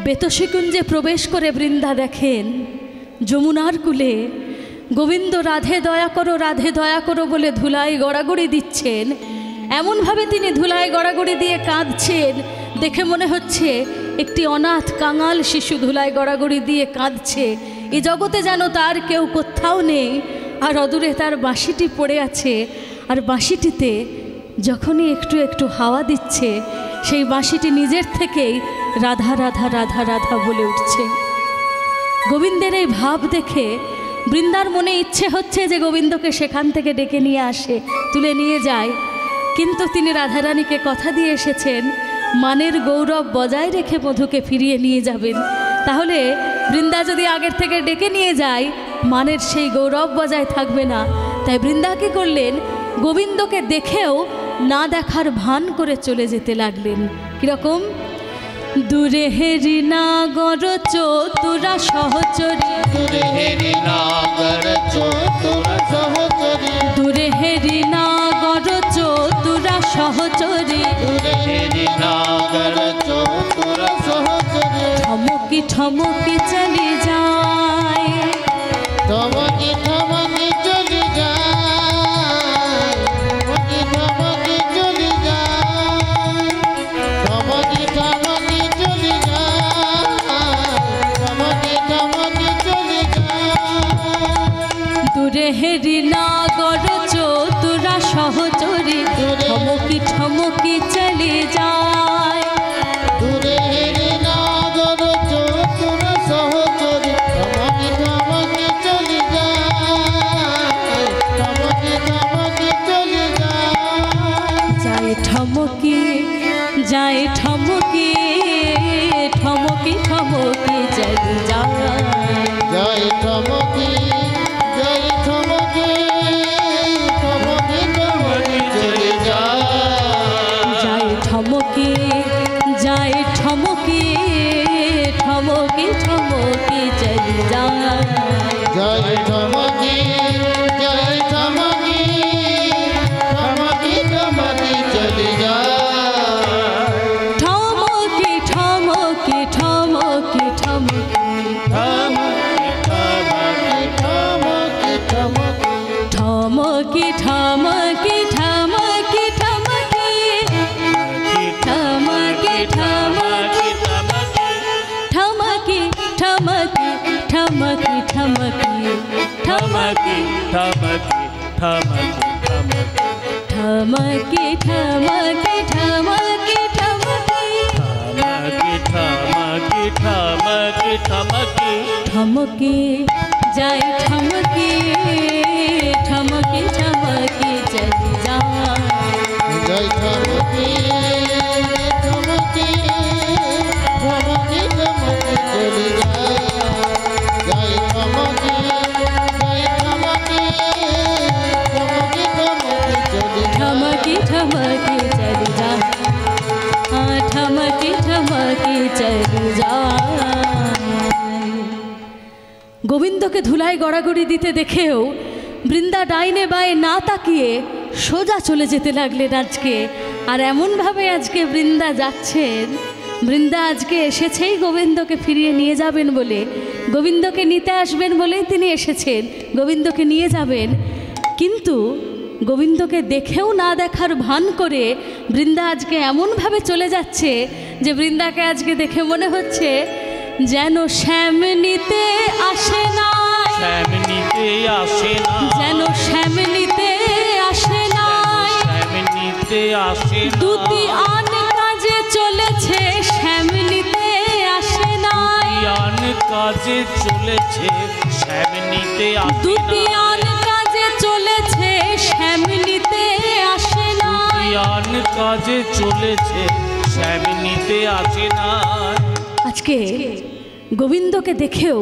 বেতশিকুঞ্জে প্রবেশ করে বৃন্দা দেখেন যমুনার কূলে গোবিন্দ রাধে দয়া করো বলে ধুলায় গড়াগড়ি দিচ্ছেন। এমনভাবে তিনি ধুলায় গড়াগড়ি দিয়ে কাঁদছেন, দেখে মনে হচ্ছে একটি অনাথ কাঙাল শিশু ধুলায় গড়াগড়ি দিয়ে কাঁদছে। এ জগতে যেন তার কেউ কোথাও নেই, আর অদূরে তার বাঁশিটি পড়ে আছে, আর বাঁশিটিতে যখনই একটু একটু হাওয়া দিচ্ছে সেই বাঁশিটি নিজের থেকেই রাধা রাধা রাধা রাধা বলে উঠছে। গোবিন্দের এই ভাব দেখে বৃন্দার মনে ইচ্ছে হচ্ছে যে গোবিন্দকে সেখান থেকে ডেকে নিয়ে আসে, তুলে নিয়ে যায়। কিন্তু তিনি রাধারানীকে কথা দিয়ে এসেছেন মানের গৌরব বজায় রেখে মধুকে ফিরিয়ে নিয়ে যাবেন। তাহলে বৃন্দা যদি আগের থেকে ডেকে নিয়ে যায় মানের সেই গৌরব বজায় থাকবে না। তাই বৃন্দা কী করলেন, গোবিন্দকে দেখেও না দেখার ভান করে চলে যেতে লাগলেন। কীরকম? দূরে হেরি নাগর চতুরা সহচরী, দূরে হেরি নাগর চতুরা সহচরী, দূরে হেরি নাগর চতুরা সহচরী, দূরে হেরি নাগর চতুরা সহচরী, ঠমকি ঠমকি চলে যায়, ঠমকি ঠমকি চলে যায়, ঠমকি চলে যায়, ঠমকি ঠমকি চলে যায়, ঠমকি ঠমকি চলে যায়। দূরে হেরি নাগর চতুরা সহচরী, ঠমকি ঠমকি চলে যায়, দূরে হেরি নাগর চতুরা সহচরী, ঠমকি ঠমকি চলে যায়, ঠমকি ঠমকি চলে যায়। যায় ঠমকি, যায় ঠমকি, ঠমকি ঠমকি চলে যায়, জয় ঠমকি, জয় ঠমকি, ঠমকি ঠমকি চলে যায়। যায় ঠমকি, যায় ঠমকি, ঠমকি ঠমকি চলে যায়, জয় ঠমকি, জয় ঠমকি, ঠমকি ঠমকি চলে যায়। ঠমকি ঠমকি ঠমকি ঠমকি, ঠমকি ঠমকি ঠমকি, ঠমকি ঠমকি ঠমকি ঠমকি, ঠমকি ঠমকি, ঠমকি ঠমকি ঠমকি ঠমকি, ঠমকি ঠমকি ঠমকি ঠমকি ঠমকি, ঠমকি যায় ঠমকি, ঠমকি ঠমকি চলে যায়, জয় ঠমকি, ঠমকি, ঠমকি ঠমকি চলে যায়। জয় ঠমকি, জয় ঠমকি, ঠমকি ঠমকি চলে যায়। ঠমকি ঠমকি চলে যায়, ঠমকি ঠমকি চলে যায়। গোবিন্দকে ধুলায় গড়াগড়ি দিতে দেখেও বৃন্দা ডাইনে বায়ে না তাকিয়ে সোজা চলে যেতে লাগলেন আজকে। আর এমনভাবে আজকে বৃন্দা যাচ্ছেন, বৃন্দা আজকে এসেছেই গোবিন্দকে ফিরিয়ে নিয়ে যাবেন বলে, গোবিন্দকে নিতে আসবেন বলেই তিনি এসেছেন, গোবিন্দকে নিয়ে যাবেন। কিন্তু গোবিন্দকে দেখেও না দেখার ভান করে বৃন্দা আজকে এমনভাবে চলে যাচ্ছে যে বৃন্দাকে আজকে দেখে মনে হচ্ছে যেন শ্যাম নিতে আসে না, শ্যাম নিতে আসে না, যেন শ্যাম নিতে আসে না, শ্যাম নিতে আসে না, দুটি আন কাজে চলেছে শ্যাম নিতে আসে না, আন কাজে চলেছে শ্যাম নিতে আসে দুটি না, আন কাজে চলেছে শ্যাম নিতে আসে না, আন কাজে চলেছে শ্যাম নিতে আসে না। আজকে গোবিন্দকে দেখেও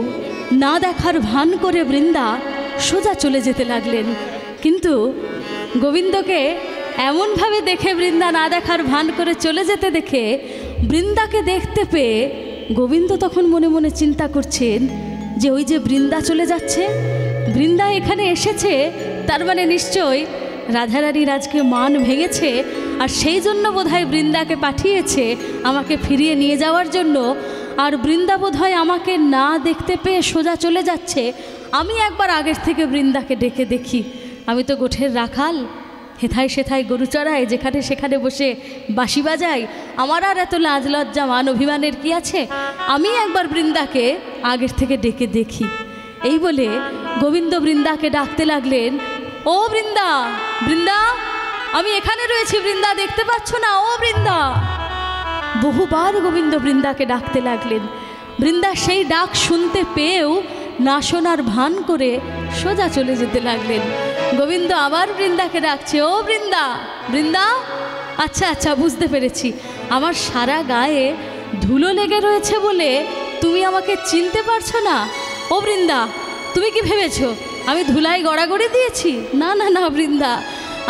না দেখার ভান করে বৃন্দা সোজা চলে যেতে লাগলেন। কিন্তু গোবিন্দকে এমনভাবে দেখে বৃন্দা না দেখার ভান করে চলে যেতে দেখে বৃন্দাকে দেখতে পেয়ে গোবিন্দ তখন মনে মনে চিন্তা করছেন যে ওই যে বৃন্দা চলে যাচ্ছে, বৃন্দা এখানে এসেছে, তার মানে নিশ্চয় রাধারানীর আজকে মান ভেঙেছে, আর সেই জন্য বোধহয় বৃন্দাকে পাঠিয়েছে আমাকে ফিরিয়ে নিয়ে যাওয়ার জন্য। আর বৃন্দা বোধহয় আমাকে না দেখতে পেয়ে সোজা চলে যাচ্ছে। আমি একবার আগের থেকে বৃন্দাকে ডেকে দেখি। আমি তো গোঠের রাখাল, হেথায় সেথায় গরু চড়াই, যেখানে সেখানে বসে বাঁশি বাজাই। আমার আর এত লাজ লজ্জা মান অভিমানের কি আছে? আমি একবার বৃন্দাকে আগের থেকে ডেকে দেখি। এই বলে গোবিন্দ বৃন্দাকে ডাকতে লাগলেন, ও বৃন্দা, বৃন্দা, আমি এখানে রয়েছি, বৃন্দা দেখতে পাচ্ছ না? ও বৃন্দা। বহুবার গোবিন্দ বৃন্দাকে ডাকতে লাগলেন। বৃন্দা সেই ডাক শুনতে পেয়েও না শোনার ভান করে সোজা চলে যেতে লাগলেন। গোবিন্দ আবার বৃন্দাকে ডাকছে, ও বৃন্দা, বৃন্দা। আচ্ছা আচ্ছা, বুঝতে পেরেছি, আমার সারা গায়ে ধুলো লেগে রয়েছে বলে তুমি আমাকে চিনতে পারছো না। ও বৃন্দা, তুমি কি ভেবেছো আমি ধুলাই গড়াগড়ি দিয়েছি? না না না বৃন্দা,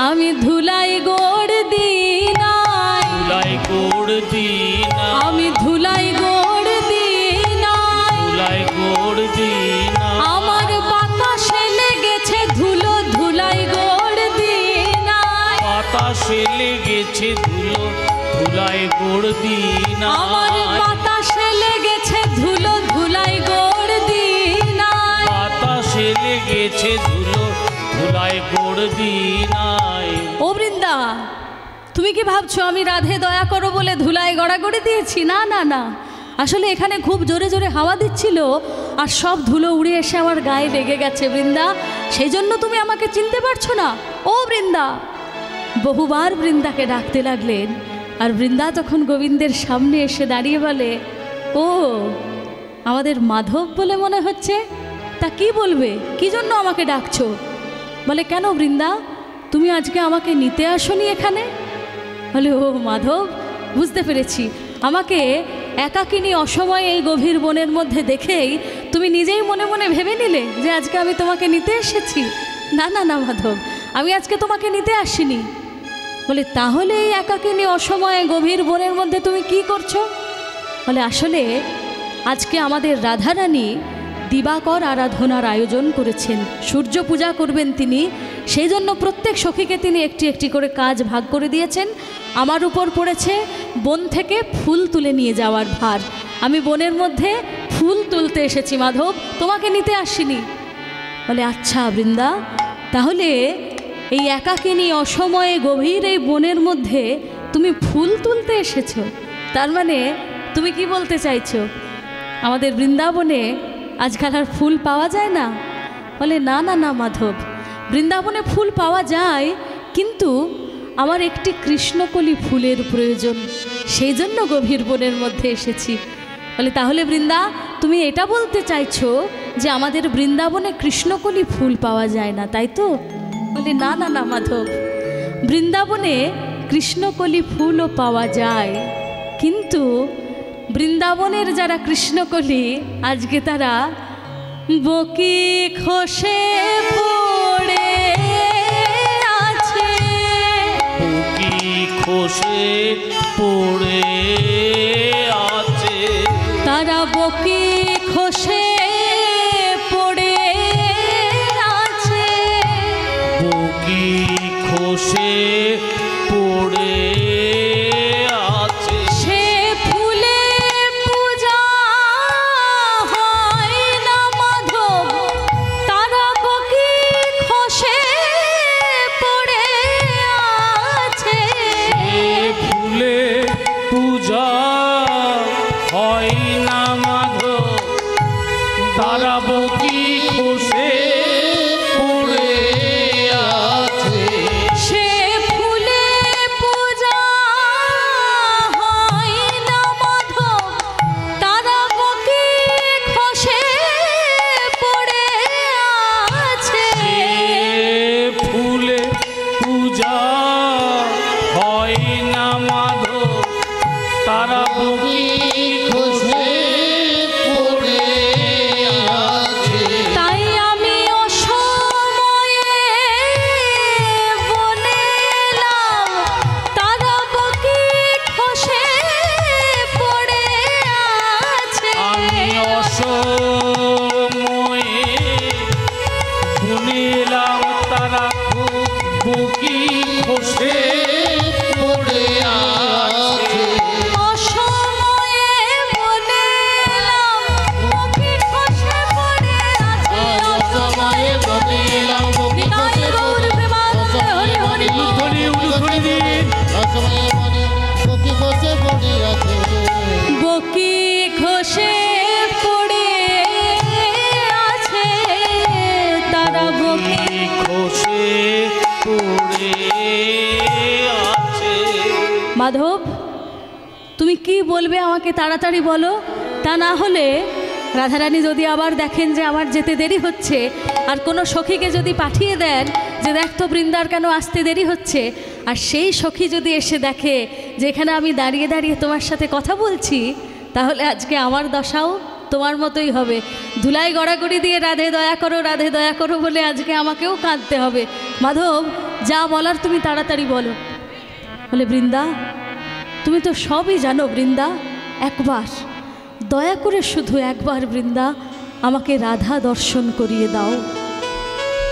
আমি ধুলাই গোড় দিই নাই, ধুলাই গোড় দিই না, আমি ধুলাই গোড় দিই নাই, ধুলাই গোড় দিই না, আমার বাতাসে লেগেছে ধুলো, ধুলাই গোড় দিই নাই, বাতাসে লেগেছে ধুলো, ধুলাই গোড় দিই না, আমার বাতাসে লেগেছে ধুলো, ধুলাই গোড় দিই নাই, বাতাসে লেগেছে ধুলো, ধুলাই গোড় দিই নাই। ও বৃন্দা, তুমি কি ভাবছো আমি রাধে দয়া করো বলে ধুলায় গড়াগড়ি দিয়েছি? না না না, আসলে এখানে খুব জোরে জোরে হাওয়া দিচ্ছিল আর সব ধুলো উড়ে এসে আমার গায়ে লেগে গেছে বৃন্দা, সেই জন্য তুমি আমাকে চিনতে পারছো না। ও বৃন্দা। বহুবার বৃন্দাকে ডাকতে লাগলেন। আর বৃন্দা তখন গোবিন্দের সামনে এসে দাঁড়িয়ে বলে, ও আমাদের মাধব বলে মনে হচ্ছে, তা কি বলবে, কি জন্য আমাকে ডাকছো? বলে, কেন বৃন্দা, তুমি আজকে আমাকে নিতে আসোনি এখানে? বলে, ও মাধব, বুঝতে পেরেছি, আমাকে একাকিনী অসময়ে এই গভীর বনের মধ্যে দেখেই তুমি নিজেই মনে মনে ভেবে নিলে যে আজকে আমি তোমাকে নিতে এসেছি। না না না মাধব, আমি আজকে তোমাকে নিতে আসিনি। বলে, তাহলে এই একাকিনী অসময়ে গভীর বনের মধ্যে তুমি কি করছো? বলে, আসলে আজকে আমাদের রাধারানী দিবাকর আরাধনার আয়োজন করেছেন, সূর্য পূজা করবেন তিনি, সেই জন্য প্রত্যেক সখীকে তিনি একটি একটি করে কাজ ভাগ করে দিয়েছেন। আমার উপর পড়েছে বন থেকে ফুল তুলে নিয়ে যাওয়ার ভার। আমি বনের মধ্যে ফুল তুলতে এসেছি মাধব, তোমাকে নিতে আসিনি। বলে, আচ্ছা বৃন্দা, তাহলে এই একাকিনী অসময়ে গভীর এই বনের মধ্যে তুমি ফুল তুলতে এসেছো, তার মানে তুমি কি বলতে চাইছো আমাদের বৃন্দাবনে আজকাল আর ফুল পাওয়া যায় না? বলে, না না না মাধব, বৃন্দাবনে ফুল পাওয়া যায়, কিন্তু আমার একটি কৃষ্ণকলি ফুলের প্রয়োজন, সেই জন্য গভীর বনের মধ্যে এসেছি। বলে, তাহলে বৃন্দা, তুমি এটা বলতে চাইছো যে আমাদের বৃন্দাবনে কৃষ্ণকলি ফুল পাওয়া যায় না, তাই তো? বলে, না না না মাধব, বৃন্দাবনে কৃষ্ণকলি ফুলও পাওয়া যায়, কিন্তু বৃন্দাবনের যারা কৃষ্ণকলি আজকে তারা বকি খসে পড়ে আছে, বকি খসে পড়ে আছে, তারা বকি খসে পড়ে আছে, বকি খসে পড়ে আছে, সে ফুলে পূজা হয় না মাধব, তারা বকি খসে পড়ে আছে, এ ফুলে পূজা হয় না মাধব, তারা বকি খসে পড়ে আছে, সে ফুলে পূজা হয় না মাধব, তারা বকি খসে পড়ে আছে, এ ফুলে পূজা হয় না মাধব, তারা বকি খসে পড়ে আছে। তাই আমি অসময়ে বনে এলাম, তারা বকি খসে পড়ে আছে, আমি অসময়ে শুনিলাম তারা বকি খসে পড়ে মাধব, তুমি কি বলবে আমাকে তাড়াতাড়ি বলো, তা না হলে রাধারানী যদি আবার দেখেন যে আমার যেতে দেরি হচ্ছে, আর কোনো সখীকে যদি পাঠিয়ে দেন যে দেখ তো বৃন্দার কেন আসতে দেরি হচ্ছে, আর সেই সখী যদি এসে দেখে যে এখানে আমি দাঁড়িয়ে দাঁড়িয়ে তোমার সাথে কথা বলছি, তাহলে আজকে আমার দশাও তোমার মতোই হবে। ধুলাই গড়াগড়ি দিয়ে রাধে দয়া করো, রাধে দয়া করো বলে আজকে আমাকেও কাঁদতে হবে। মাধব, যা বলার তুমি তাড়াতাড়ি বলো। বলে, বৃন্দা তুমি তো সবই জানো বৃন্দা, একবার দয়া করে শুধু একবার বৃন্দা আমাকে রাধা দর্শন করিয়ে দাও।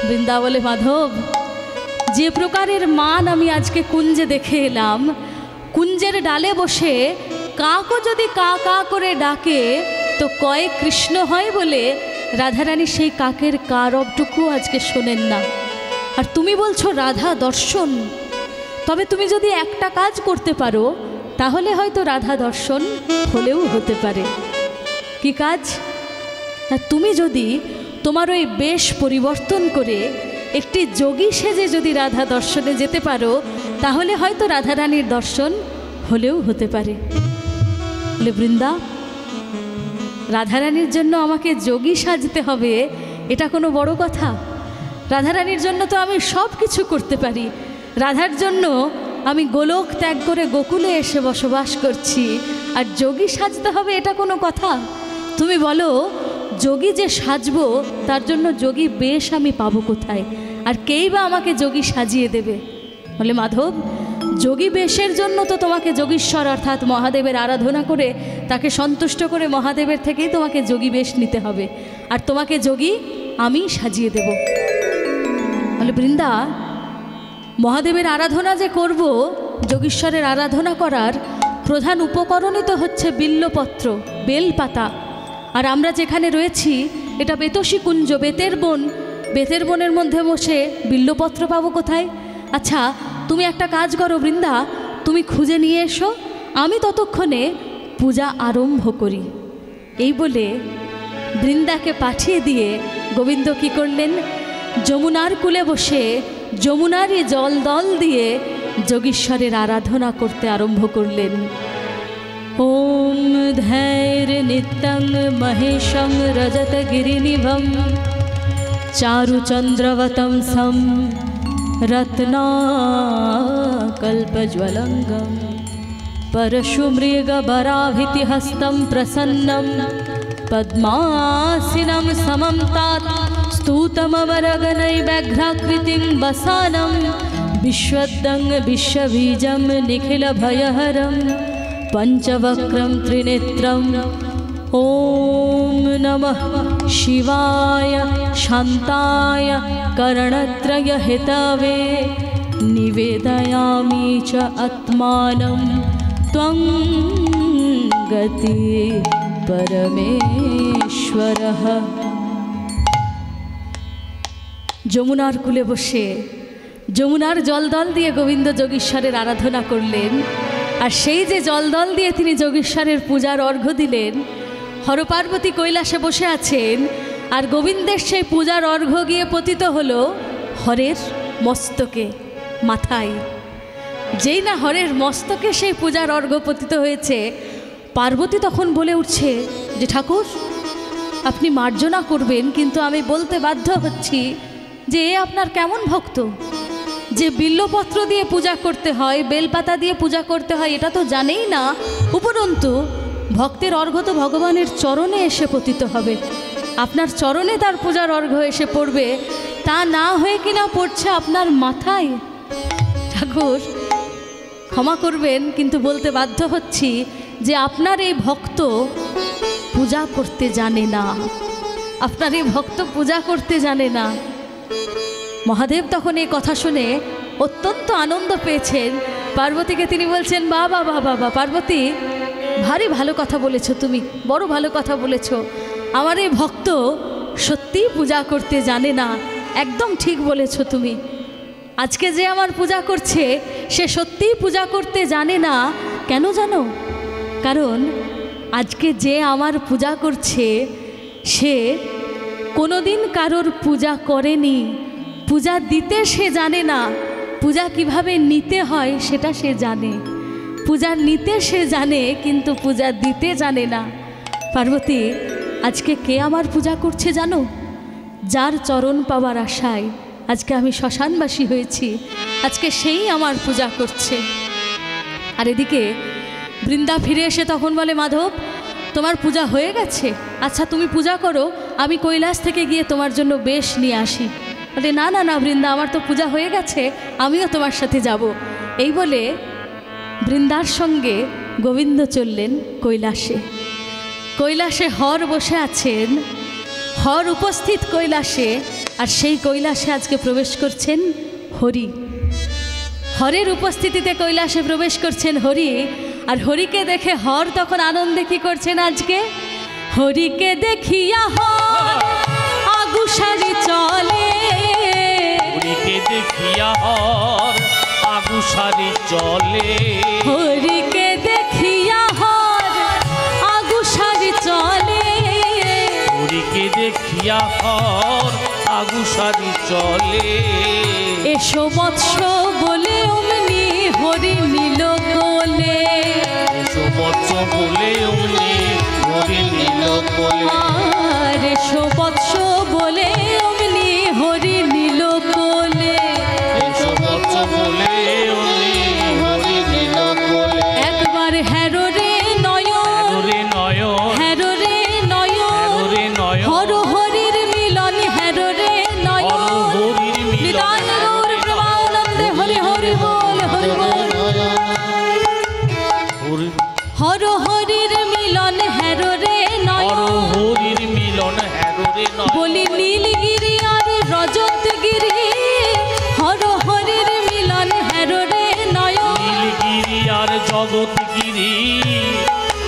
বৃন্দা বলে, মাধব যে প্রকারের মান আমি আজকে কুঞ্জে দেখে এলাম, কুঞ্জের ডালে বসে কাকও যদি কা কা করে ডাকে তো কয়ে কৃষ্ণ হয় বলে রাধারানী সেই কাকের কারবটুকু আজকে শোনেন না। আর তুমি বলছো রাধা দর্শন, তবে তুমি যদি একটা কাজ করতে পারো তাহলে হয়তো রাধা দর্শন হলেও হতে পারে। কি কাজ? না, তুমি যদি তোমার ওই বেশ পরিবর্তন করে একটি যোগী সেজে যদি রাধা দর্শনে যেতে পারো, তাহলে হয়তো রাধারানীর দর্শন হলেও হতে পারে। বলে, বৃন্দা রাধারানীর জন্য আমাকে যোগী সাজতে হবে, এটা কোনো বড় কথা? রাধারানীর জন্য তো আমি সব কিছু করতে পারি। রাধার জন্য আমি গোলক ত্যাগ করে গোকুলে এসে বসবাস করছি, আর যোগী সাজতে হবে এটা কোনো কথা? তুমি বলো যোগী যে সাজবো তার জন্য যোগী বেশ আমি পাবো কোথায়, আর কেই বা আমাকে যোগী সাজিয়ে দেবে? বলে, মাধব যোগী বেশের জন্য তো তোমাকে যোগীশ্বর অর্থাৎ মহাদেবের আরাধনা করে তাকে সন্তুষ্ট করে মহাদেবের থেকেই তোমাকে যোগী বেশ নিতে হবে, আর তোমাকে যোগী আমি সাজিয়ে দেব। বলে, বৃন্দা মহাদেবের আরাধনা যে করব, যোগীশ্বরের আরাধনা করার প্রধান উপকরণই তো হচ্ছে বিল্লপত্র, বেলপাতা। আর আমরা যেখানে রয়েছি এটা বেতসী কুঞ্জ, বেতের বন। বেতের বনের মধ্যে বসে বিল্লপত্র পাবো কোথায়? আচ্ছা তুমি একটা কাজ করো বৃন্দা, তুমি খুঁজে নিয়ে এসো, আমি ততক্ষণে পূজা আরম্ভ করি। এই বলে বৃন্দাকে পাঠিয়ে দিয়ে গোবিন্দ কী করলেন? যমুনার কূলে বসে যমুনারই জল দল দিয়ে যোগীশ্বরের আরাধনা করতে আরম্ভ করলেন। ওম ধৈর্য নিত্যং মহেশং রজত গিরিনিভম চারুচন্দ্রবতং সম রত্নাকল্পজ্বলঙ্গম परशुमृगबराभितिहस्तं प्रसन्नं पद्मासीनं समं तात् स्तूतमवरगणैव्याघ्राकृतिं वसानं विश्वदं विश्वबीजं निखिलभयहरं पञ्चवक्त्रं त्रिनेत्रम् ॐ नमः शिवाय शान्ताय करणत्रयहेतवे निवेदयामि च आत्मानं त्वं गति परमेश्वरः। যমুনার কূলে বসে যমুনার জলদল দিয়ে গোবিন্দ যোগীশ্বরের আরাধনা করলেন। আর সেই যে জলদল দিয়ে তিনি যোগীশ্বরের পূজার অর্ঘ্য দিলেন, হরপার্বতী কৈলাসে বসে আছেন, আর গোবিন্দের সেই পূজার অর্ঘ্য গিয়ে পতিত হলো হরের মস্তকে, মাথায়। যেই না হরের মস্তকে সেই পূজার অর্ঘ্য পতিত হয়েছে, পার্বতী তখন বলে উঠছে যে ঠাকুর আপনি মার্জনা করবেন, কিন্তু আমি বলতে বাধ্য হচ্ছি যে এ আপনার কেমন ভক্ত, যে বিল্লপত্র দিয়ে পূজা করতে হয়, বেলপাতা দিয়ে পূজা করতে হয় এটা তো জানেই না, উপরন্তু ভক্তের অর্ঘ্য তো ভগবানের চরণে এসে পতিত হবে, আপনার চরণে তার পূজার অর্ঘ্য এসে পড়বে, তা না হয়ে কিনা পড়ছে আপনার মাথায়। ঠাকুর ক্ষমা করবেন, কিন্তু বলতে বাধ্য হচ্ছি যে আপনার এই ভক্ত পূজা করতে জানে না, আপনার এই ভক্ত পূজা করতে জানে না। মহাদেব তখন এই কথা শুনে অত্যন্ত আনন্দ পেয়েছেন। পার্বতীকে তিনি বলছেন, বাবা বাবা বা পার্বতী, ভারী ভালো কথা বলেছো তুমি, বড় ভালো কথা বলেছো। আমার এই ভক্ত সত্যিই পূজা করতে জানে না, একদম ঠিক বলেছো তুমি। আজকে যে আমার পূজা করছে সে সত্যিই পূজা করতে জানে না। কেন জানো? কারণ আজকে যে আমার পূজা করছে সে কোনোদিন কারোর পূজা করেনি, পূজা দিতে সে জানে না, পূজা কিভাবে নিতে হয় সেটা সে জানে। পূজা নিতে সে জানে কিন্তু পূজা দিতে জানে না। পার্বতী, আজকে কে আমার পূজা করছে জানো? যার চরণ পাওয়ার আশায় আজকে আমি শ্মশানবাসী হয়েছি, আজকে সেই আমার পূজা করছে। আর এদিকে বৃন্দা ফিরে এসে তখন বলে, মাধব তোমার পূজা হয়ে গেছে, আচ্ছা তুমি পূজা করো, আমি কৈলাস থেকে গিয়ে তোমার জন্য বেশ নিয়ে আসি। বলে, না না না বৃন্দা, আমার তো পূজা হয়ে গেছে, আমিও তোমার সাথে যাব। এই বলে বৃন্দার সঙ্গে গোবিন্দ চললেন কৈলাসে। কৈলাসে হর বসে আছেন, হর উপস্থিত কৈলাসে, আর সেই কৈলাসে আজকে প্রবেশ করছেন হরি। হরের উপস্থিতিতে কৈলাসে প্রবেশ করছেন হরি। আর হরিকে দেখে হর তখন আনন্দে কি করছেন আজকে? হরিকে দেখিয়া হর আগুসারি চলে, হরিকে দেখিয়া হর আগুসারি চলে, হরিকে দেখিয়া হর আগুসারি চলে, হরিকে দেখিয়া হর আগুসারি চলে। এসো বৎস বলে অমনি হরি নীল কোলে, এসো বৎস বলে অমনি হরি নীল কোলে, আর এসো বৎস বলে অমনি হরি নীল কোলে, এসো বৎস বলে অমনি হরি নীল কোলে। একবার হ্যারো রে নয়ন, হরে নয়ন, হ্যারো রে নয়ন, হরে নয়ন, হর হরির মিলন, হ্যারো রে নয়ন, হরির মিলন, নিতাই গৌর প্রেমানন্দে হরি হরি বল, হরি বল। হরি হর হরির মিলন, হ্যারো রে নয়ন, হরির মিলন, হরে নয়ন, বলি নীলগিরি আর রজতগিরি, হর হরির মিলন, হ্যারো রে নয়ন, নীলগিরি আর জগৎগিরি,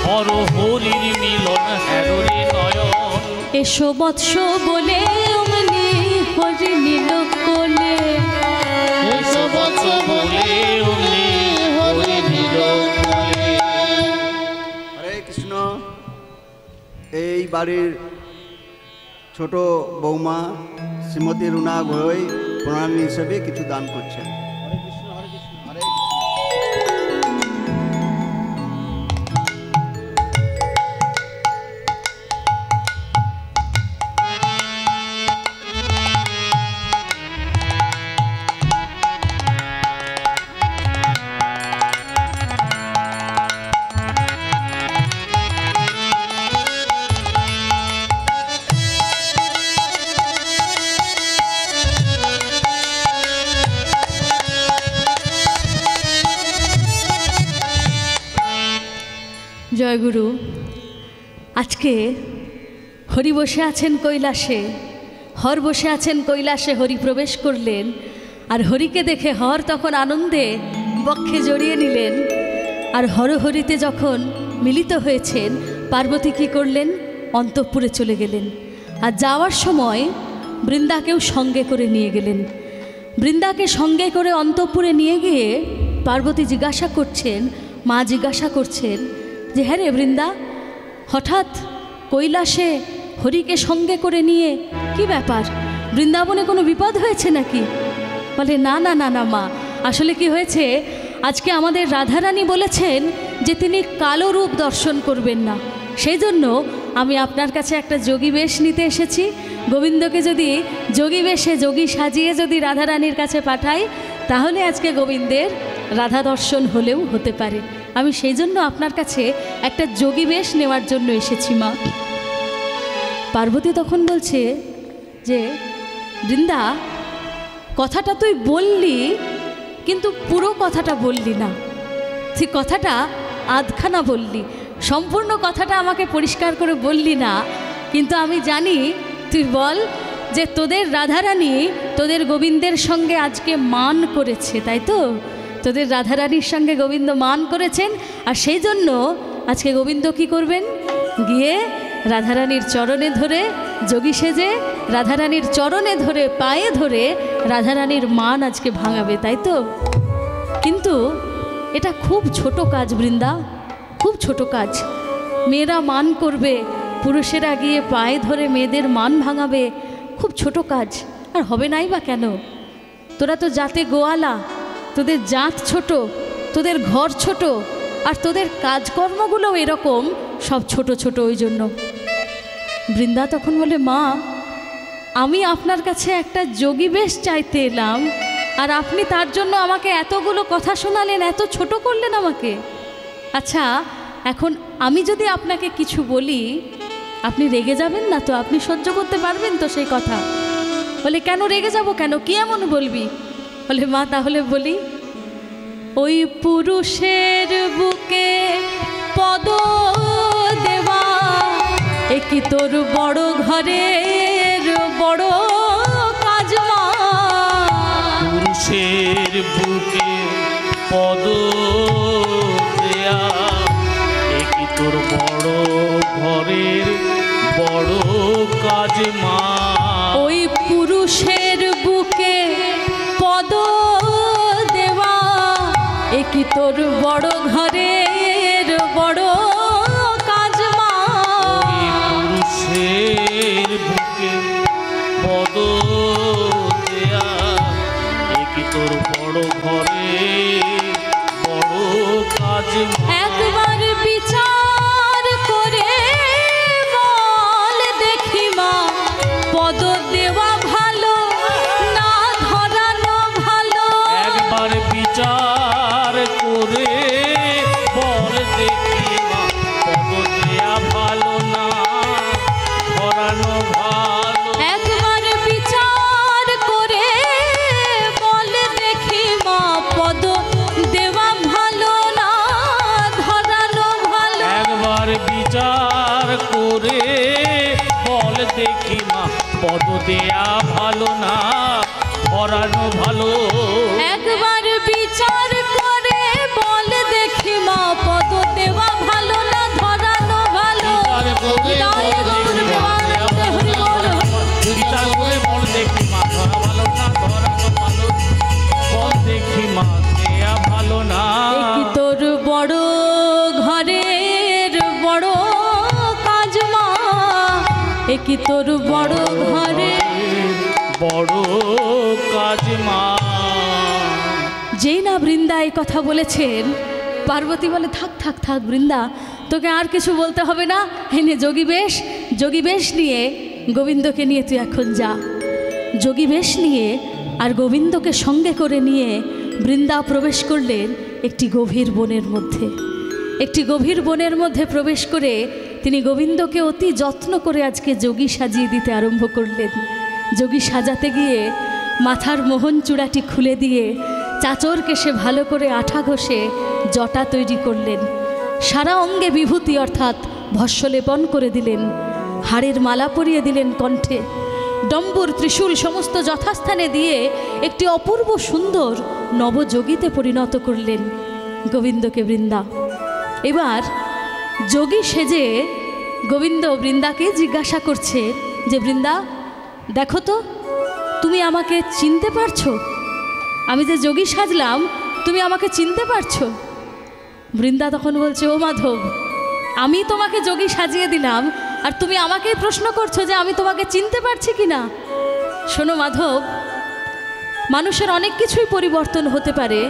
হর হরির মিলন, হরে নয়ন। এসো বৎস বলে অমনি হরি নীল কোলে, এসো বৎস বলে অমনি হরি নীল কোলে। হরে কৃষ্ণ। এই বাড়ির ছোট বৌমা শ্রীমতী রুনা ঘোড়ই প্রণালী হিসেবে কিছু দান করছেন। জয়গুরু। আজকে হরি বসে আছেন কৈলাসে, হর বসে আছেন কৈলাসে, হরি প্রবেশ করলেন। আর হরিকে দেখে হর তখন আনন্দে বক্ষে জড়িয়ে নিলেন। আর হরহরিতে যখন মিলিত হয়েছেন, পার্বতী কী করলেন? অন্তঃপুরে চলে গেলেন। আর যাওয়ার সময় বৃন্দাকেও সঙ্গে করে নিয়ে গেলেন। বৃন্দাকে সঙ্গে করে অন্তঃপুরে নিয়ে গিয়ে পার্বতী জিজ্ঞাসা করছেন, মা জিজ্ঞাসা করছেন যে, হ্যাঁ রে বৃন্দা, হঠাৎ কৈলাসে হরিকে সঙ্গে করে নিয়ে কি ব্যাপার? বৃন্দাবনে কোনো বিপদ হয়েছে নাকি? বলে, না না না না মা, আসলে কি হয়েছে, আজকে আমাদের রাধারানী বলেছেন যে তিনি কালো রূপ দর্শন করবেন না, সেই জন্য আমি আপনার কাছে একটা যোগী বেশ নিতে এসেছি। গোবিন্দকে যদি যোগী বেশে, যোগী সাজিয়ে যদি রাধারানীর কাছে পাঠাই, তাহলে আজকে গোবিন্দের রাধা দর্শন হলেও হতে পারে। আমি সেই জন্য আপনার কাছে একটা যোগী বেশ নেওয়ার জন্য এসেছি মা। পার্বতী তখন বলছে যে, বৃন্দা, কথাটা তুই বললি, কিন্তু পুরো কথাটা বললি না, তুই কথাটা আধখানা বললি, সম্পূর্ণ কথাটা আমাকে পরিষ্কার করে বললি না। কিন্তু আমি জানি, তুই বল যে তোদের রাধারানী তোদের গোবিন্দের সঙ্গে আজকে মান করেছে, তাই তো? তোদের রাধারানীর সঙ্গে গোবিন্দ মান করেছেন, আর সেই জন্য আজকে গোবিন্দ কি করবেন? গিয়ে রাধারানীর চরণে ধরে, যোগী সেজে রাধারানীর চরণে ধরে, পায়ে ধরে রাধারানীর মান আজকে ভাঙাবে, তাই তো? কিন্তু এটা খুব ছোট কাজ বৃন্দা, খুব ছোট কাজ। মেয়েরা মান করবে, পুরুষেরা গিয়ে পায়ে ধরে মেয়েদের মান ভাঙাবে, খুব ছোট কাজ। আর হবে নাই বা কেন? তোরা তো জাতে গোয়ালা, তোদের জাত ছোট, তোদের ঘর ছোট, আর তোদের কাজকর্মগুলো এরকম সব ছোট ছোট, ওই জন্য। বৃন্দা তখন বলে, মা আমি আপনার কাছে একটা যোগী বেশ চাইতে এলাম, আর আপনি তার জন্য আমাকে এতগুলো কথা শোনালেন, এত ছোট করলেন আমাকে। আচ্ছা এখন আমি যদি আপনাকে কিছু বলি আপনি রেগে যাবেন না তো? আপনি সহ্য করতে পারবেন তো সেই কথা? বলে, কেন রেগে যাব কেন, কি এমন বলবি? বলে, মা তাহলে বলি, ওই পুরুষের বুকে পদ দেওয়া কি তোর বড় ঘরের বড় কাজ মা। পুরুষের বুকে পদ দেয়া কি তোর বড় ঘরের বড় কাজ মা। ওই পুরুষের বুকে পদ দেওয়া কি তোর বড় ঘরের বড় কাজ মা। পুরুষের বুকে পদ দেয়া কি তোর বড় ঘরের বড় কাজ মা। একবার বিচার করে বল দেখি মা, পদ দেওয়া ভালো না ধরানো ভালো? একবার বিচার করে বল দেখি মা, পদ দেয়া ভালো না ধরানো ভালো। একবার বিচার করে বল দেখি মা, পদ দেওয়া ভালো না ধরানো ভালো? একবার বিচার করে বল দেখি মা, পদ দেয়া ভালো না ধরানো ভালো। একবার বিচার করে বল দেখি মা, পদ দেওয়া ভালো না ধরানো ভালো? জয় গৌর প্রেমানন্দে হরি বল। বিচার করে বল দেখি মা, ধরা ভালো না ধরানো ভালো। বল দেখি মা, দেয়া ভালো না। কি তোর বড় ঘরের বড় কাজ মা, কি তোর বড় ঘরে বড় কাজ মা। যেই না বৃন্দা এই কথা বলেছেন, পার্বতী বলে, থাক থাক থাক বৃন্দা, তোকে আর কিছু বলতে হবে না। এনে যোগী বেশ নিয়ে গোবিন্দকে নিয়ে তুই এখন যা। যোগী বেশ নিয়ে আর গোবিন্দকে সঙ্গে করে নিয়ে বৃন্দা প্রবেশ করলেন একটি গভীর বনের মধ্যে। একটি গভীর বনের মধ্যে প্রবেশ করে তিনি গোবিন্দকে অতি যত্ন করে আজকে যোগী সাজিয়ে দিতে আরম্ভ করলেন। যোগী সাজাতে গিয়ে মাথার মোহন চূড়াটি খুলে দিয়ে চাচর কেশে ভালো করে আঠা ঘষে জটা তৈরি করলেন। সারা অঙ্গে বিভূতি অর্থাৎ ভস্মলেপন করে দিলেন। হাড়ের মালা পরিয়ে দিলেন কণ্ঠে। ডম্বুর ত্রিশূল সমস্ত যথাস্থানে দিয়ে একটি অপূর্ব সুন্দর নবযোগীতে পরিণত করলেন গোবিন্দকে বৃন্দা। এবার যোগী সেজে গোবিন্দ বৃন্দাকে জিজ্ঞাসা করছে যে, বৃন্দা দেখো তো, তুমি আমাকে চিনতে পারছো? আমি যে যোগী সাজলাম তুমি আমাকে চিনতে পারছো? বৃন্দা তখন বলছে, ও মাধব, আমি তোমাকে যোগী সাজিয়ে দিলাম আর তুমি আমাকেই প্রশ্ন করছো যে আমি তোমাকে চিনতে পারছি কি না? শোনো মাধব, মানুষের অনেক কিছুই পরিবর্তন হতে পারে,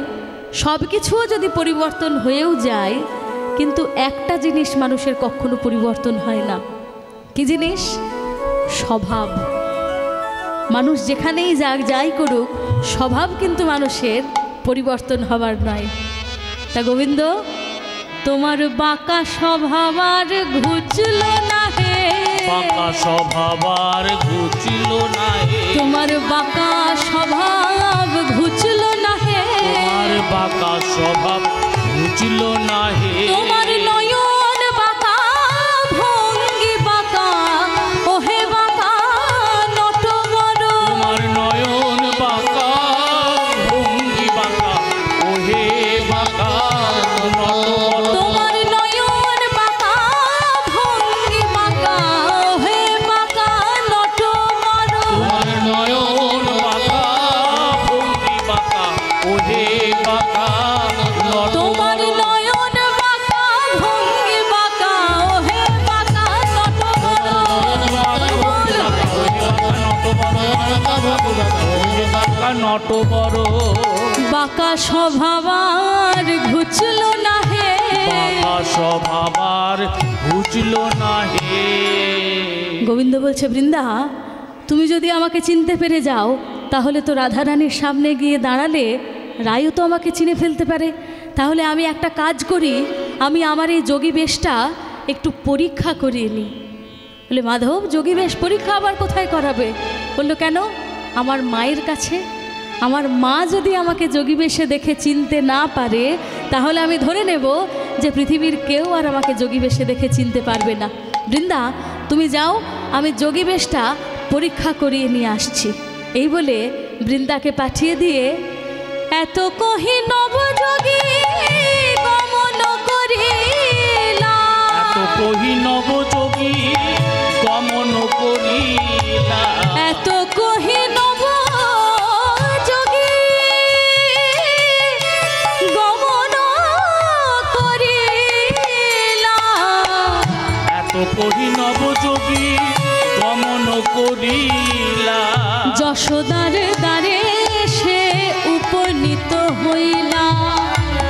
সব কিছুও যদি পরিবর্তন হয়েও যায়, কিন্তু একটা জিনিস মানুষের কখনো পরিবর্তন হয় না। কি জিনিস? স্বভাব। মানুষ যেখানেই যাক যাই করুক, স্বভাব কিন্তু মানুষের পরিবর্তন হবার নয়। তা গোবিন্দ, তোমার বাঁকা স্বভাব আর ঘুচল না হে, বাঁকা স্বভাব আর ঘুচল না হে, তোমার বাঁকা স্বভাব ঘুচল না হে, তোমার বাঁকা স্বভাব ঘুচল না হে, তোমার নয়ন বাঁকা ভঙ্গি বাঁকা, ওহে বাঁকা নটবর, তোমার নয়ন বাঁকা ভঙ্গি বাঁকা, ওহে বাঁকা নটবর, তোমার নয়ন বাঁকা ভঙ্গি বাঁকা, ওহে বাঁকা নটবর, তোমার নয়ন বাঁকা ভঙ্গি বাঁকা, ওহে বাঁকা নটবর, তোমার নয়ন বাঁকা ভঙ্গি বাঁকা, ওহে বাঁকা নটবর, বাঁকা স্বভাব আর ঘুচল না হে, স্বভাবার বুঝলো না হে। গোবিন্দ বলছে, বৃন্দা, তুমি যদি আমাকে চিনতে পেরে যাও তাহলে তো রাধারানীর সামনে গিয়ে দাঁড়ালে রায়ও তো আমাকে চিনে ফেলতে পারে। তাহলে আমি একটা কাজ করি, আমি আমার এই যোগী বেশটা একটু পরীক্ষা করিয়ে নিই। বলে, মাধব, যোগী বেশ পরীক্ষা আবার কোথায় করাবে? বললো, কেন? আমার মায়ের কাছে। আমার মা যদি আমাকে যোগী বেশে দেখে চিনতে না পারে তাহলে আমি ধরে নেব যে পৃথিবীর কেউ আর আমাকে যোগী বেশে দেখে চিনতে পারবে না। বৃন্দা, তুমি যাও, আমি যোগী বেশটা পরীক্ষা করিয়ে নিয়ে আসছি। এই বলে বৃন্দাকে পাঠিয়ে দিয়ে এত কহি নবযোগী গমন করিলা, এত কহি নবযোগী গমন করিলা, এত কহি নবযোগী গমন করিলা, এত কহি নবযোগী গমন করিলা, যশোদার দ্বারে সে উপনীত হইলা,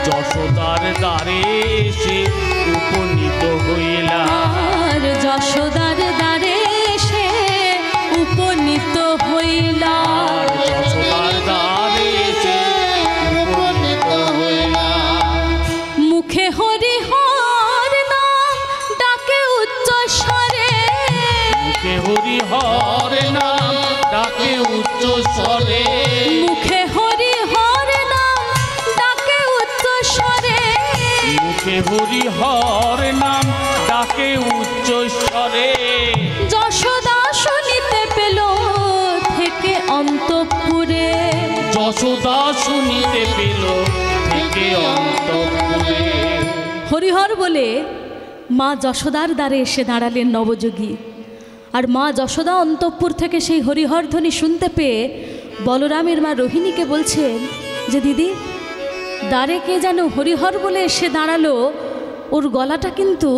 যশোদার দ্বারে সে উপনীত হইলা, আর যশোদার দ্বারে সে উপনীত হইলা, আর যশোদার দ্বারে সে উপনীত হইলা, মুখে হরি হর নাম ডাকে উচ্চ স্বরে, মুখে হরি হর নাম ডাকে উচ্চ স্বরে, মুখে হরি হর নাম ডাকে উচ্চ স্বরে, মুখে হরি হর নাম ডাকে উচ্চ স্বরে, যশোদা শুনিতে পেল থেকে অন্তঃপুরে, যশোদা শুনিতে পেল থেকে অন্তঃপুরে। হরিহর বলে মা যশোদার দ্বারে এসে দাঁড়ালেন নবযোগী। আর মা যশোদা অন্তঃপুর থেকে সেই হরিহর ধ্বনি শুনতে পেয়ে বলরামের মা রোহিণীকে বলছেন যে, দিদি, দ্বারে কে যেন হরিহর বলে এসে দাঁড়ালো, ওর গলাটা কিন্তু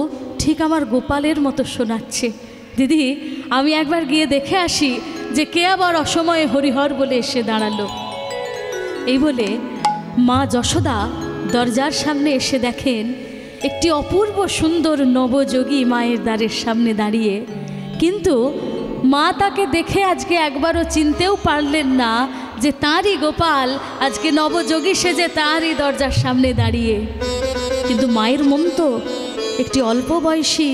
ঠিক আমার গোপালের মতো শোনাচ্ছে। দিদি, আমি একবার গিয়ে দেখে আসি যে কে আবার অসময়ে হরিহর বলে এসে দাঁড়ালো। এই বলে মা যশোদা দরজার সামনে এসে দেখেন একটি অপূর্ব সুন্দর নবযোগী মায়ের দ্বারের সামনে দাঁড়িয়ে। কিন্তু মা তাকে দেখে আজকে একবারও চিনতেও পারলেন না যে তাঁরই গোপাল আজকে নবযোগী সেজে তাঁরই দরজার সামনে দাঁড়িয়ে। কিন্তু মায়ের মন তো একটি অল্প বয়সী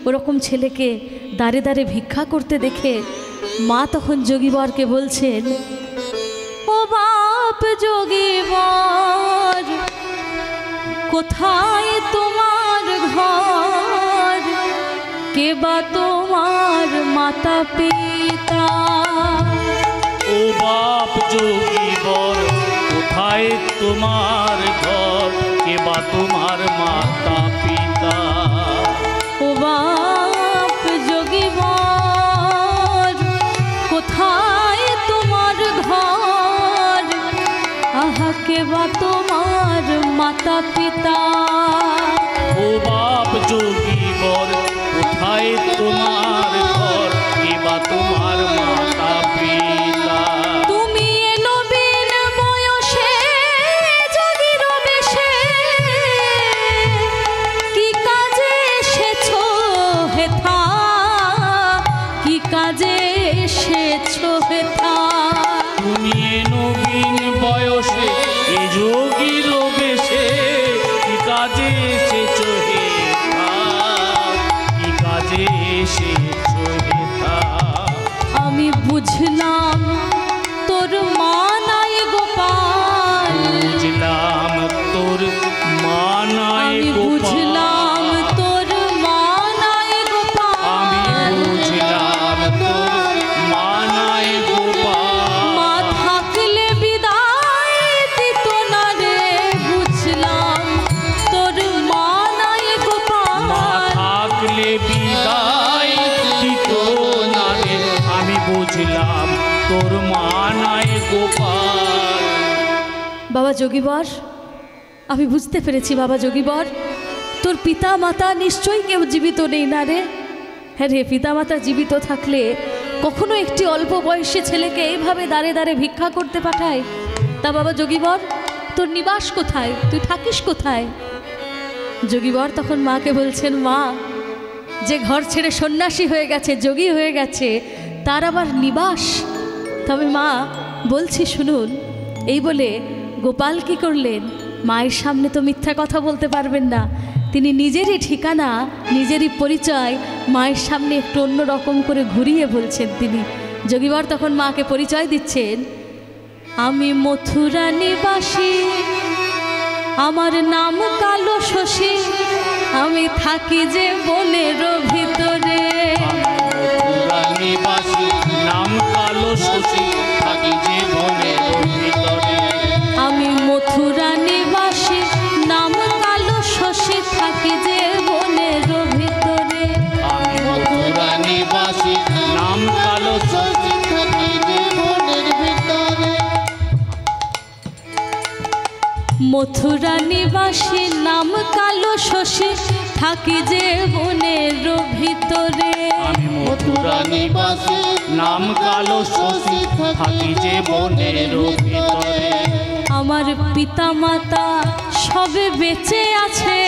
ওরকম ছেলেকে দাঁড়ে দাঁড়ে ভিক্ষা করতে দেখে মা তখন যোগীবরকে বলছেন, ও বাপ যোগীবর, কোথায় তোমার ঘর, কে বা তোমার মাতা পিতা? ও বাপ যোগীবর, কোথায় তোমার ঘর, কে বা তোমার মাতা পিতা? ও বাপ যোগীবর, কোথায় তোমার ঘর, আহা কে বা তোমার মাতা পিতা? ও বাপ যোগীবর, কোথায় তোমার ঘর, কে বা তোমার মাতা পিতা? তুমি নবীন বয়সে যোগীর বেশে কি কাজে এসেছো হেথা, কি কাজে এসেছো হেথা? তুমি নবীন বয়সে এ যোগীর বেশে কি কাজে এসেছো হে থা, কি কাজে এসেছো হে থা? আমি বুঝলাম তোর মা নাই গোপাল, বুঝলাম তোর মা নাই আমি গোপাল, বুঝলাম তোর মা নাই আমি গোপাল, বুঝলাম তোর মা নাই গোপাল, মা থাকলে বিদায় দিত না রে, বুঝলাম তোর মা নাই মা গোপাল। থাকলে বিদায় দিত না রে, আমি বুঝলাম তোর মা নাই গোপাল। বাবা যোগীবর, আমি বুঝতে পেরেছি বাবা যোগীবর, তোর পিতা মাতা নিশ্চয়ই কেউ জীবিত নেই না রে। হ্যাঁ রে, পিতা মাতা জীবিত থাকলে কখনো একটি অল্প বয়সী ছেলেকে এইভাবে দাঁড়ে দাঁড়ে ভিক্ষা করতে পাঠায়? তা বাবা যোগীবর, তোর নিবাস কোথায়, তুই থাকিস কোথায়? যোগীবর তখন মাকে বলছেন, মা, যে ঘর ছেড়ে সন্ন্যাসী হয়ে গেছে, যোগী হয়ে গেছে, তার আবার নিবাস? তবে মা বলছি শুনুন। এই বলে গোপাল কি করলেন, মায়ের সামনে তো মিথ্যা কথা বলতে পারবেন না, তিনি নিজেরই ঠিকানা, নিজেরই পরিচয় মায়ের সামনে একটু অন্য রকম করে ঘুরিয়ে বলছেন তিনি। যোগীবর তখন মাকে পরিচয় দিচ্ছেন, আমি মথুরা নিবাসী, আমার নাম কালো শশী, আমি থাকি যে বনের ভিতরে। মথুরা নিবাসী, নাম কালো শশী, থাকি যে বনের ভিতরে। আমি মথুরা নিবাসী, নাম কালো শশী, থাকি যে বনের ভিতরে। আমি মথুরা নিবাসী, নাম কালো শশী, থাকি যে বনের ভিতরে। মথুরা নিবাসী, নাম কালো শশী, থাকি যে বনের ভিতরে। আমি মথুরা নিবাসী, নাম কালো শশী, থাকি যে বনের ভিতরে। আমার পিতা মাতা সবে বেঁচে আছে,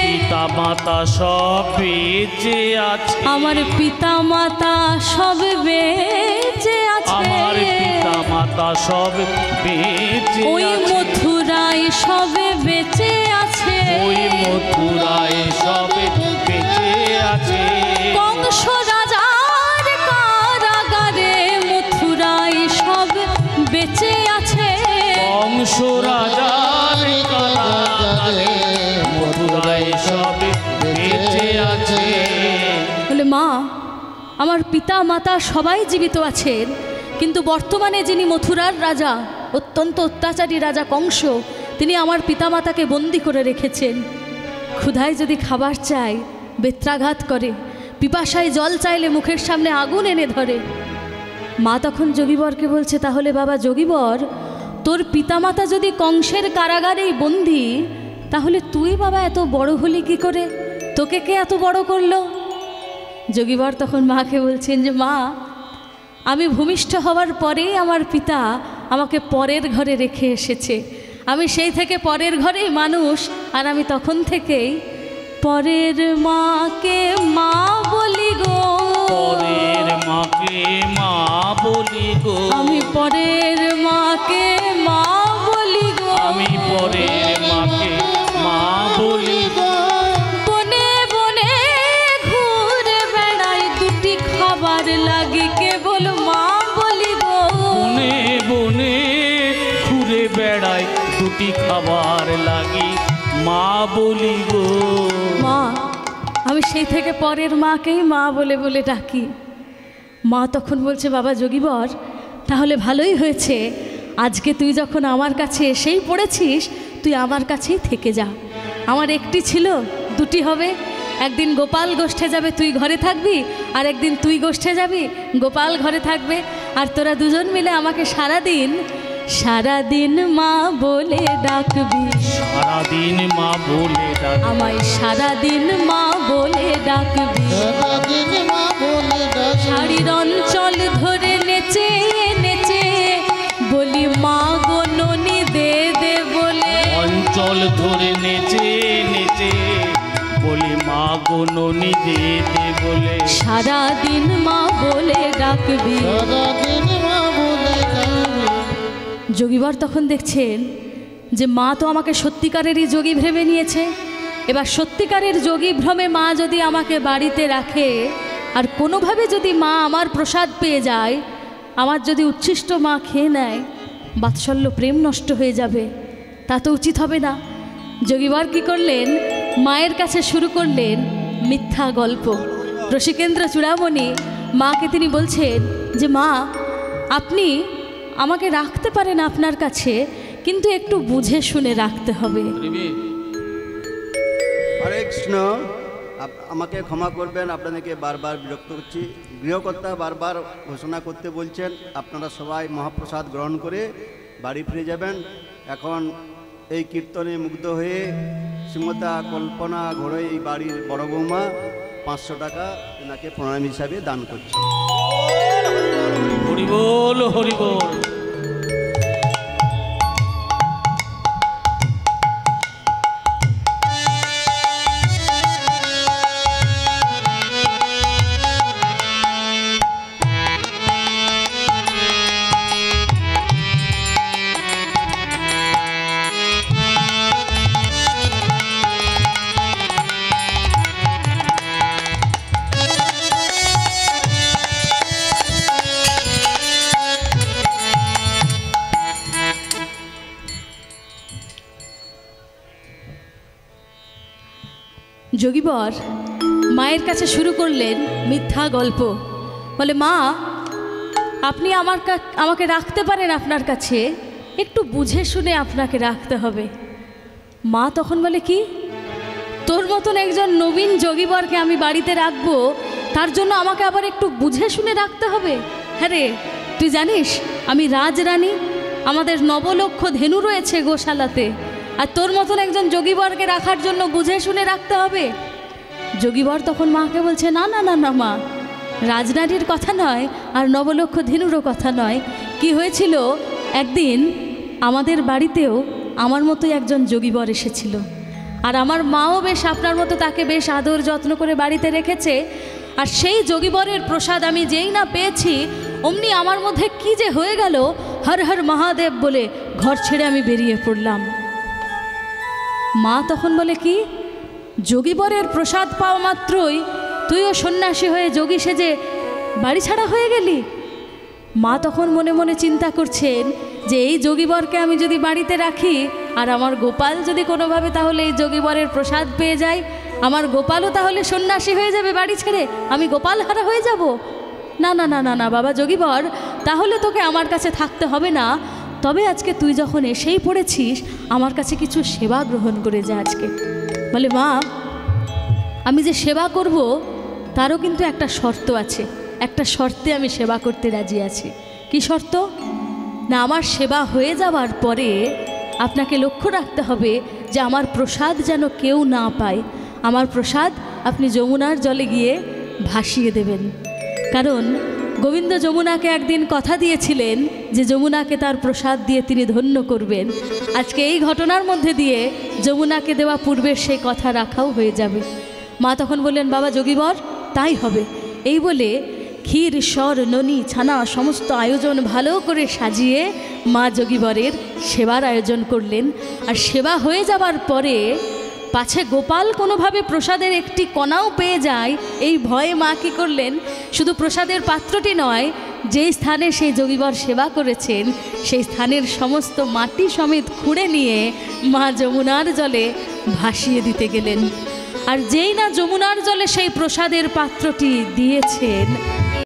পিতা মাতা সব বেঁচে আছে। আমার পিতা মাতা সবে বেঁচে আছে। আমার পিতা মাতা সব বেঁচে ওই আছে। মথুরায় সবে বেঁচে আছে। ওই মথুরায় সব বেঁচে আছে। কংস রাজার কারাগারে মথুরায় সব বেঁচে আছে। কংস রাজার কারাগারে মথুরায় সব বেঁচে আছে। বলে, মা, আমার পিতা মাতা সবাই জীবিত আছেন, কিন্তু বর্তমানে যিনি মথুরার রাজা, অত্যন্ত অত্যাচারী রাজা কংস, তিনি আমার পিতামাতাকে বন্দি করে রেখেছেন। ক্ষুধায় যদি খাবার চায় বেত্রাঘাত করে, পিপাসায় জল চাইলে মুখের সামনে আগুন এনে ধরে। মা তখন যোগীবরকে বলছে, তাহলে বাবা যোগীবর, তোর পিতামাতা যদি কংসের কারাগারেই বন্দি, তাহলে তুই বাবা এত বড় হলি কি করে? তোকে কে এত বড় করলো? যোগীবর তখন মাকে বলছেন যে, মা, আমি ভূমিষ্ঠ হওয়ার পরেই আমার পিতা আমাকে পরের ঘরে রেখে এসেছে। আমি সেই থেকে পরের ঘরেই মানুষ, আর আমি তখন থেকেই পরের মাকে মা বলি গো। পরের মাকে মা বলি গো। আমি পরের মাকে মা বলি গো। আমি পরের মাকে মা বলি গো। বনে বনে ঘুরে বেড়াই, দুটি খাবার লাগে কেবল মা বলি গো। বনে বনে ঘুরে বেড়াই, দুটি খাবার লাগি মা বলি গো। মা, আমি সেই থেকে পরের মাকেই মা বলে বলে ডাকি। মা তখন বলছে, বাবা যোগীবর, তাহলে ভালোই হয়েছে, আজকে তুই যখন আমার কাছে এসেই পড়েছিস, তুই আমার কাছেই থেকে যা। আমার একটি ছিল, দুটি হবে। একদিন গোপাল গোষ্ঠে যাবে, তুই ঘরে থাকবি, আর একদিন তুই গোষ্ঠে যাবি, গোপাল ঘরে থাকবে। আর তোরা দুজন মিলে আমাকে সারাদিন সারাদিন মা বলে ডাকবি। সারাদিন মা বলে ডাকবি। আমায় সারাদিন মা বলে ডাকবি। সারাদিন মা বলে ডাকবি। শাড়ির অঞ্চল ধরে নেচে নেচে বলি, মা গো ননি দে দে বলে। অঞ্চল ধরে নেচে নেচে বলি, মা গো ননি দে দে বলে। সারাদিন মা বলে ডাকবি। সারাদিন মা বলে ডাকবি। যোগীবর তখন দেখছেন যে মা তো আমাকে সত্যিকারেরই যোগী ভেবে নিয়েছে। এবার সত্যিকারের যোগী ভ্রমে মা যদি আমাকে বাড়িতে রাখে, আর কোনোভাবে যদি মা আমার প্রসাদ পেয়ে যায়, আমার যদি উচ্ছিষ্ট মা খেয়ে নেয়, বাৎসল্য প্রেম নষ্ট হয়ে যাবে, তা তো উচিত হবে না। যোগীবর কী করলেন, মায়ের কাছে শুরু করলেন মিথ্যা গল্প। রসিকেন্দ্র চূড়ামণি মাকে তিনি বলছেন যে, মা, আপনি আমাকে রাখতে পারেন আপনার কাছে, কিন্তু একটু বুঝে শুনে রাখতে হবে। হরে কৃষ্ণ, আমাকে ক্ষমা করবেন, আপনাদেরকে বারবার বিরক্ত করছি। গৃহকর্তা বারবার ঘোষণা করতে বলছেন, আপনারা সবাই মহাপ্রসাদ গ্রহণ করে বাড়ি ফিরে যাবেন। এখন এই কীর্তনে মুগ্ধ হয়ে শ্রীমতা কল্পনা ঘোড়ই এই বাড়ির বড় বৌমা 500 টাকা এনাকে প্রণাম হিসাবে দান করছে। হরি বল, হরি বল। যোগীবর মায়ের কাছে শুরু করলেন মিথ্যা গল্প। বলে, মা আপনি আমাকে রাখতে পারেন আপনার কাছে, একটু বুঝে শুনে আপনাকে রাখতে হবে। মা তখন বলে, কি তোর মতন একজন নবীন যোগীবরকে আমি বাড়িতে রাখবো, তার জন্য আমাকে আবার একটু বুঝে শুনে রাখতে হবে? হ্যাঁ রে, তুই জানিস আমি রাজরানী, আমাদের 9 লক্ষ ধেনু রয়েছে গোশালাতে, আর তোর মতন একজন যোগীবরকে রাখার জন্য বুঝে শুনে রাখতে হবে? যোগীবর তখন মাকে বলছে, না না না না মা, রাজনারীর কথা নয় আর 9 লক্ষ ধেনুরও কথা নয়। কি হয়েছিল, একদিন আমাদের বাড়িতেও আমার মতোই একজন যোগীবর এসেছিল, আর আমার মাও বেশ আপনার মতো তাকে বেশ আদর যত্ন করে বাড়িতে রেখেছে। আর সেই যোগীবরের প্রসাদ আমি যেই না পেয়েছি, অমনি আমার মধ্যে কি যে হয়ে গেল, হর হর মহাদেব বলে ঘর ছেড়ে আমি বেরিয়ে পড়লাম। মা তখন বলে, কি যোগীবরের প্রসাদ পাওয়া মাত্রই তুইও সন্ন্যাসী হয়ে যোগী সেজে বাড়ি ছাড়া হয়ে গেলি? মা তখন মনে মনে চিন্তা করছেন যে এই যোগীবরকে আমি যদি বাড়িতে রাখি, আর আমার গোপাল যদি কোনোভাবে তাহলে এই যোগীবরের প্রসাদ পেয়ে যায়, আমার গোপালও তাহলে সন্ন্যাসী হয়ে যাবে বাড়ি ছেড়ে, আমি গোপাল হারা হয়ে যাব। না না না না না বাবা যোগীবর, তাহলে তোকে আমার কাছে থাকতে হবে না। তবে আজকে তুই যখন এসেই পড়েছিস, আমার কাছে কিছু সেবা গ্রহণ করে যা আজকে। বলে, মা আমি যে সেবা করব তারও কিন্তু একটা শর্ত আছে, একটা শর্তে আমি সেবা করতে রাজি আছি। কি শর্ত? না, আমার সেবা হয়ে যাওয়ার পরে আপনাকে লক্ষ্য রাখতে হবে যে আমার প্রসাদ যেন কেউ না পায়। আমার প্রসাদ আপনি যমুনার জলে গিয়ে ভাসিয়ে দেবেন। কারণ গোবিন্দ যমুনাকে একদিন কথা দিয়েছিলেন যে যমুনাকে তার প্রসাদ দিয়ে তিনি ধন্য করবেন। আজকে এই ঘটনার মধ্যে দিয়ে যমুনাকে দেওয়া পূর্বের সেই কথা রাখাও হয়ে যাবে। মা তখন বললেন, বাবা যোগীবর তাই হবে। এই বলে ক্ষীর স্বর ননি ছানা সমস্ত আয়োজন ভালো করে সাজিয়ে মা যোগীবরের সেবার আয়োজন করলেন। আর সেবা হয়ে যাবার পরে পাছে গোপাল কোনোভাবে প্রসাদের একটি কণাও পেয়ে যায়, এই ভয়ে মা কী করলেন, শুধু প্রসাদের পাত্রটি নয়, যেই স্থানে সেই যোগীবর সেবা করেছেন সেই স্থানের সমস্ত মাটি সমেত খুঁড়ে নিয়ে মা যমুনার জলে ভাসিয়ে দিতে গেলেন। আর যেই না যমুনার জলে সেই প্রসাদের পাত্রটি দিয়েছেন,